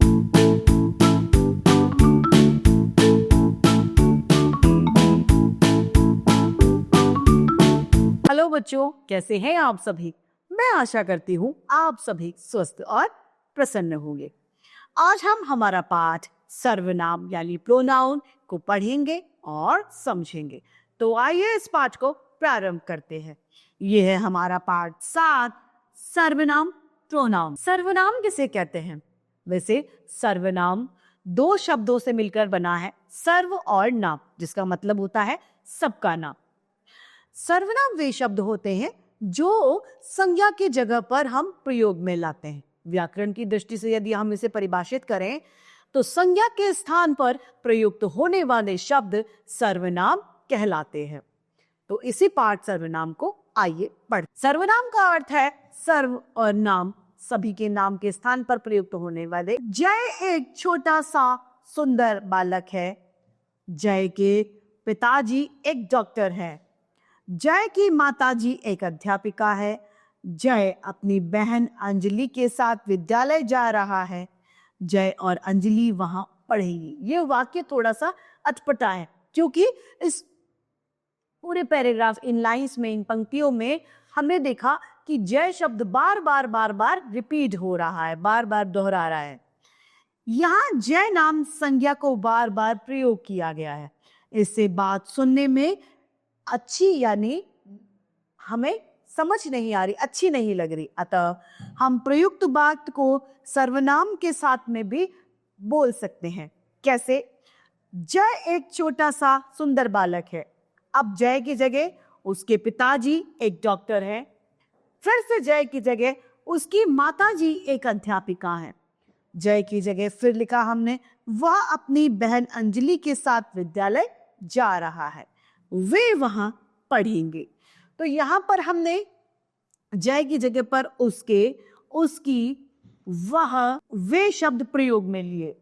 Hello बच्चों, कैसे हैं आप सभी। मैं आशा करती हूँ आप सभी स्वस्थ और प्रसन्न होंगे। आज हम हमारा पाठ सर्वनाम यानी प्रोनाउन को पढ़ेंगे और समझेंगे। तो आइए इस पाठ को प्रारंभ करते हैं। यह है हमारा पाठ 7, सर्वनाम प्रोनाउन। सर्वनाम किसे कहते हैं? वैसे सर्वनाम दो शब्दों से मिलकर बना है, सर्व और नाम, जिसका मतलब होता है सबका नाम। सर्वनाम वे शब्द होते हैं जो संज्ञा की जगह पर हम प्रयोग में लाते हैं। व्याकरण की दृष्टि से यदि हम इसे परिभाषित करें तो संज्ञा के स्थान पर प्रयुक्त होने वाले शब्द सर्वनाम कहलाते हैं। तो इसी पाठ सर्वनाम को आइए पढ़। सर्वनाम का अर्थ है सर्व और नाम, सभी के नाम के स्थान पर प्रयुक्त होने वाले। जय एक छोटा सा सुंदर बालक है। जय के पिताजी एक डॉक्टर है। जय की माताजी एक अध्यापिका है। जय अपनी बहन अंजलि के साथ विद्यालय जा रहा है। जय और अंजलि वहां पढ़ेगी। ये वाक्य थोड़ा सा अटपटा है क्योंकि इस पूरे पैराग्राफ, इन लाइंस में, इन पंक्तियों में हमने देखा कि जय शब्द बार बार रिपीट हो रहा है, बार बार दोहरा रहा है। यहां जय नाम संज्ञा को बार बार प्रयोग किया गया है। इससे बात सुनने में अच्छी यानी हमें समझ नहीं आ रही, अच्छी नहीं लग रही। अतः हम प्रयुक्त बात को सर्वनाम के साथ में भी बोल सकते हैं। कैसे? जय एक छोटा सा सुंदर बालक है। अब जय की जगह उसके पिताजी एक डॉक्टर है। फिर से जय की जगह उसकी माताजी एक अध्यापिका है। जय की जगह फिर लिखा हमने वह अपनी बहन अंजलि के साथ विद्यालय जा रहा है। वे वहां पढ़ेंगे। तो यहां पर हमने जय की जगह पर उसके, उसकी, वह, वे शब्द प्रयोग में लिए।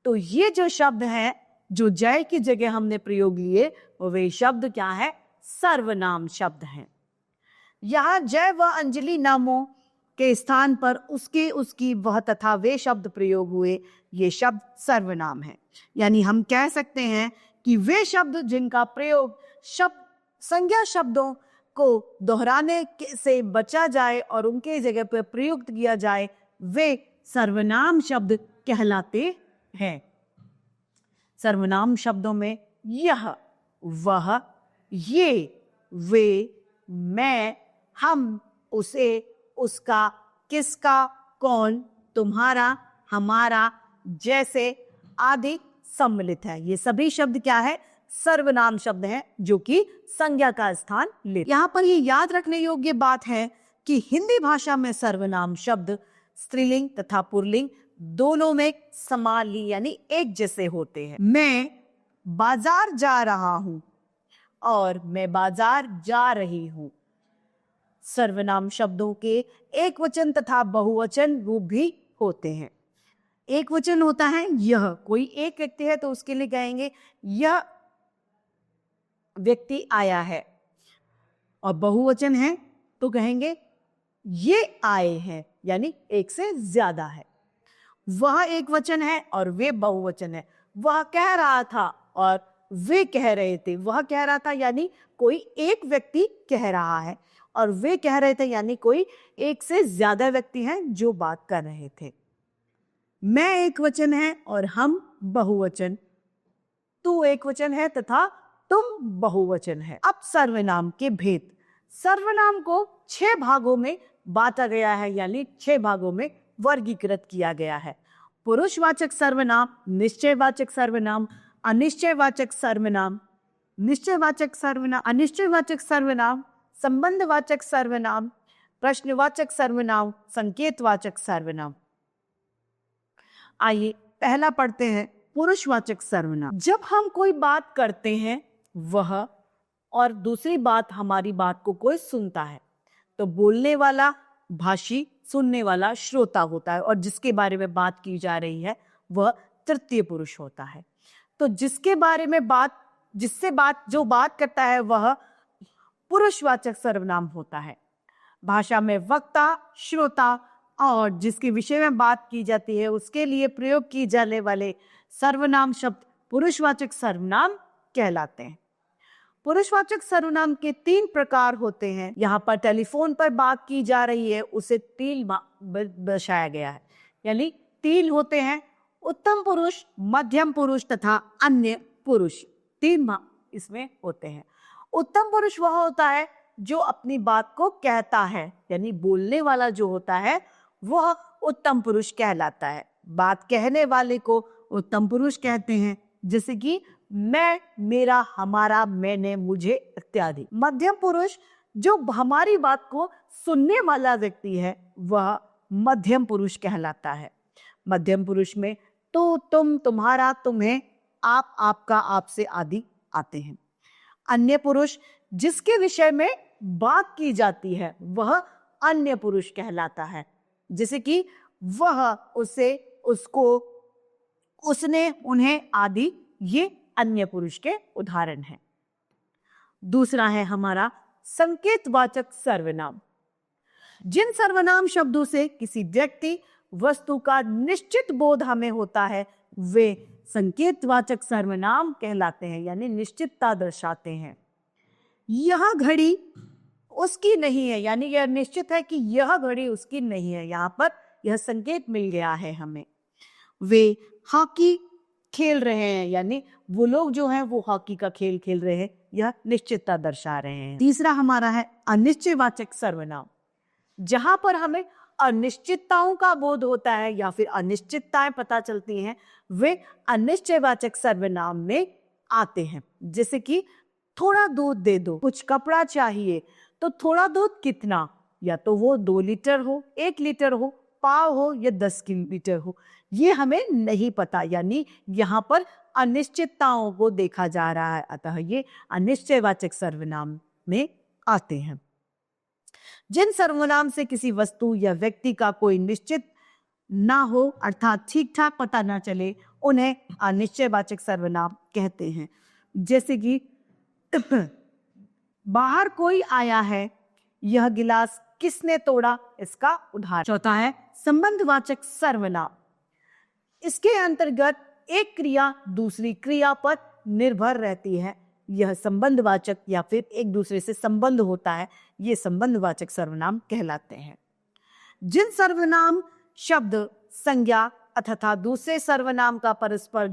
तो ये जो शब्द है जो जय की जगह हमने प्रयोग लिए, वे शब्द क्या है? सर्वनाम शब्द हैं। यहां जय व अंजलि नामों के स्थान पर उसके, उसकी, वह तथा वे शब्द प्रयोग हुए। ये शब्द सर्वनाम है। यानी हम कह सकते हैं कि वे शब्द जिनका प्रयोग संज्ञा शब्दों को दोहराने से बचा जाए और उनके जगह पर प्रयुक्त किया जाए, वे सर्वनाम शब्द कहलाते हैं। सर्वनाम शब्दों में यह, वह, ये, वे, मैं, हम, उसे, उसका, किसका, कौन, तुम्हारा, हमारा, जैसे आदि सम्मिलित है। ये सभी शब्द क्या है? सर्वनाम शब्द हैं जो कि संज्ञा का स्थान लेते। यहाँ पर ये याद रखने योग्य बात है कि हिंदी भाषा में सर्वनाम शब्द स्त्रीलिंग तथा पुल्लिंग दोनों में समाली यानी एक जैसे होते हैं। मैं बाजार जा रहा हूं और मैं बाजार जा रही हूं। सर्वनाम शब्दों के एक वचन तथा बहुवचन रूप भी होते हैं। एक वचन होता है यह, कोई एक व्यक्ति है तो उसके लिए कहेंगे यह व्यक्ति आया है। और बहुवचन है तो कहेंगे ये आए हैं, यानी एक से ज्यादा है। वह एक वचन है और वे बहुवचन है। वह कह रहा था और वे कह रहे थे। वह कह रहा था यानी कोई एक व्यक्ति कह रहा है, और वे कह रहे थे यानी कोई एक से ज्यादा व्यक्ति हैं जो बात कर रहे थे। मैं एक वचन है और हम बहुवचन। तू एक वचन है तथा तुम बहुवचन है। अब सर्वनाम के भेद। सर्वनाम को 6 भागों में बांटा गया है, यानी 6 भागों में वर्गीकृत किया गया है। पुरुषवाचक सर्वनाम, निश्चयवाचक सर्वनाम, अनिश्चयवाचक सर्वनाम, निश्चयवाचक सर्वनाम, अनिश्चयवाचक सर्वनाम, संबंधवाचक सर्वनाम, प्रश्नवाचक सर्वनाम, संकेतवाचक सर्वनाम। आइए पहला पढ़ते हैं, पुरुषवाचक सर्वनाम। जब हम कोई बात करते हैं वह, और दूसरी बात हमारी बात को कोई सुनता है, तो बोलने वाला भाषी, सुनने वाला श्रोता होता है, और जिसके बारे में बात की जा रही है वह तृतीय पुरुष होता है। तो जिसके बारे में बात, जो बात करता है वह पुरुषवाचक सर्वनाम होता है। भाषा में वक्ता, श्रोता, और जिसके विषय में बात की जाती है उसके लिए प्रयोग की जाने वाले सर्वनाम शब्द पुरुषवाचक सर्वनाम कहलाते हैं। पुरुषवाचक सर्वनाम के 3 प्रकार होते हैं। यहाँ पर टेलीफोन पर बात की जा रही है, उसे 3 दर्शाया गया है, यानी 3 होते हैं, उत्तम पुरुष, मध्यम पुरुष तथा अन्य पुरुष। 3 इसमें होते हैं। उत्तम पुरुष वह होता है जो अपनी बात को कहता है, यानी बोलने वाला जो होता है वह उत्तम पुरुष कहलाता है। बात कहने वाले को उत्तम पुरुष कहते हैं, जैसे कि मैं, मेरा, हमारा, मैंने, मुझे इत्यादि। मध्यम पुरुष जो हमारी बात को सुनने वाला व्यक्ति है वह मध्यम पुरुष कहलाता है। मध्यम पुरुष में तो, तुम, तुम्हारा, तुम्हें, आप, आपका, आपसे आदि आते हैं। अन्य पुरुष जिसके विषय में बात की जाती है वह अन्य पुरुष कहलाता है, जैसे कि वह, उसे, उसको, उसने, उन्हें आदि, ये अन्य पुरुष के उदाहरण हैं। दूसरा है हमारा संकेतवाचक सर्वनाम। जिन सर्वनाम शब्दों से किसी व्यक्ति, वस्तु का निश्चित बोध हमें होता है वे संकेतवाचक सर्वनाम कहलाते हैं, यानी निश्चितता दर्शाते हैं। यह घड़ी उसकी नहीं है, यानी यह निश्चित है कि यह घड़ी उसकी नहीं है, यहाँ पर यह संकेत मिल गया है हमें। वे हॉकी खेल रहे हैं, यानी वो लोग जो हैं वो हॉकी का खेल खेल रहे हैं, यह निश्चितता दर्शा रहे हैं। तीसरा हमारा है अनिश्चयवाचक सर्वनाम। जहां पर हमें अनिश्चितताओं का बोध होता है या फिर अनिश्चितताएं पता चलती हैं, वे अनिश्चयवाचक सर्वनाम में आते हैं, जैसे कि थोड़ा दूध दे दो, कुछ कपड़ा चाहिए, तो थोड़ा दूध कितना, या तो वो 2 लीटर हो, 1 लीटर हो, पाव हो या 10 लीटर हो, ये हमें नहीं पता, यानी यहाँ पर अनिश्चितताओं को देखा जा रहा है, अतः ये अनिश्चयवाचक सर्वनाम में आते हैं। जिन सर्वनाम से किसी वस्तु या व्यक्ति का कोई निश्चित ना हो, अर्थात ठीक ठाक पता ना चले, उन्हें अनिश्चयवाचक सर्वनाम कहते हैं, जैसे कि बाहर कोई आया है, यह गिलास किसने तोड़ा, इसका उदाहरण। चौथा है संबंधवाचक सर्वनाम। इसके अंतर्गत एक क्रिया दूसरी क्रिया पर निर्भर रहती है, यह संबंधवाचक या फिर एक दूसरे से संबंध होता है, ये संबंधवाचक सर्वनाम कहलाते हैं। जिन सर्वनाम शब्द, संज्ञा तथा दूसरे सर्वनाम का परस्पर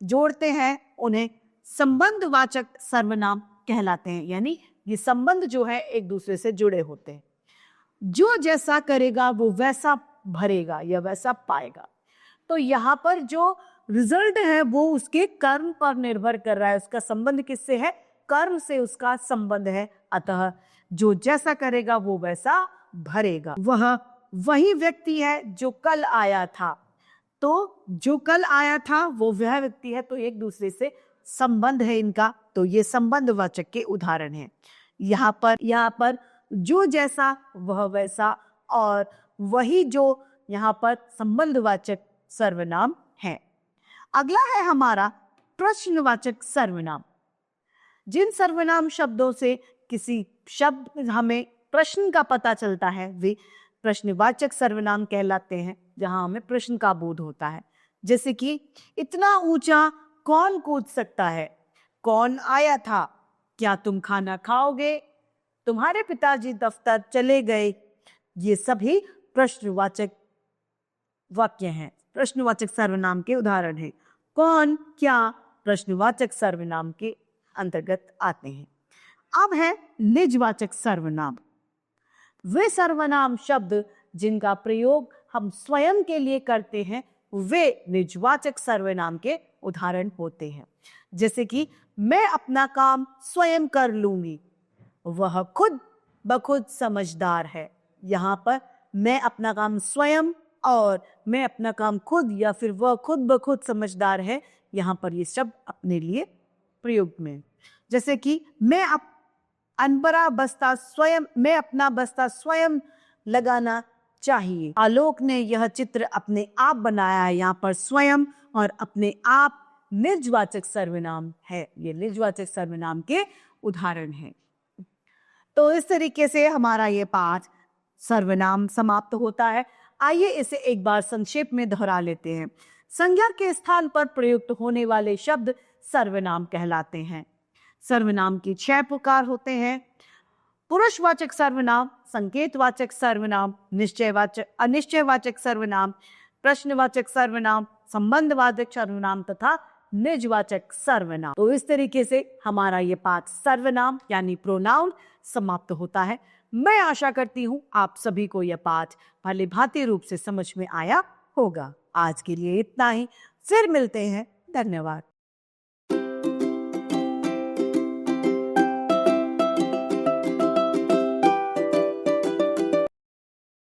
जोड़ते हैं उन्हें संबंधवाचक सर्वनाम कहलाते हैं, यानी ये संबंध जो है एक दूसरे से जुड़े होते हैं। जो जैसा करेगा वो वैसा भरेगा या वैसा पाएगा, तो यहाँ पर जो रिजल्ट है वो उसके कर्म पर निर्भर कर रहा है। उसका संबंध किससे है? कर्म से उसका संबंध है, अतः जो जैसा करेगा वो वैसा भरेगा। वह वही व्यक्ति है जो कल आया था, तो जो कल आया था वो वह व्यक्ति है, तो एक दूसरे से संबंध है इनका, तो ये संबंधवाचक के उदाहरण हैं। यहाँ पर जो जैसा वह वैसा और वही जो यहाँ पर संबंधवाचक सर्वनाम है। अगला है हमारा प्रश्नवाचक सर्वनाम। जिन सर्वनाम शब्दों से किसी शब्द हमें प्रश्न का पता चलता है वे प्रश्नवाचक सर्वनाम कहलाते हैं, जहां हमें प्रश्न का बोध होता है, जैसे कि इतना ऊंचा कौन कूद सकता है, कौन आया था, क्या तुम खाना खाओगे, तुम्हारे पिताजी दफ्तर चले गए, ये सभी प्रश्नवाचक वाक्य हैं, प्रश्नवाचक सर्वनाम के उदाहरण हैं। कौन, क्या प्रश्नवाचक सर्वनाम के अंतर्गत आते हैं। अब है निजवाचक सर्वनाम। वे सर्वनाम शब्द जिनका प्रयोग हम स्वयं के लिए करते हैं वे निजवाचक सर्वनाम के उदाहरण होते हैं, जैसे कि मैं अपना काम स्वयं कर लूंगी, वह खुद बखुद समझदार है। यहाँ पर मैं अपना काम स्वयं और मैं अपना काम खुद या फिर वह खुद बखुद समझदार है, यहाँ पर ये शब्द अपने लिए प्रयोग में, जैसे कि मैं अपना बस्ता स्वयं लगाना चाहिए। आलोक ने यह चित्र अपने आप बनाया है, यहाँ पर स्वयं और अपने आप निजवाचक सर्वनाम है, ये निजवाचक सर्वनाम के उदाहरण हैं। तो इस तरीके से हमारा ये पाठ सर्वनाम समाप्त होता है। आइए इसे एक बार संक्षेप में दोहरा लेते हैं। संज्ञा के स्थान पर प्रयुक्त होने वाले शब्द सर्वनाम कहलाते हैं। सर्वनाम की 6 प्रकार होते हैं। पुरुषवाचक सर्वनाम, संकेतवाचक सर्वनाम, निश्चयवाचक, अनिश्चयवाचक सर्वनाम, प्रश्नवाचक सर्वनाम, संबंधवाचक सर्वनाम तथा निजवाचक सर्वनाम। तो इस तरीके से हमारा ये पाठ सर्वनाम यानी प्रोनाउन समाप्त होता है। मैं आशा करती हूँ आप सभी को यह पाठ भली भांति रूप से समझ में आया होगा। आज के लिए इतना ही, फिर मिलते हैं। धन्यवाद।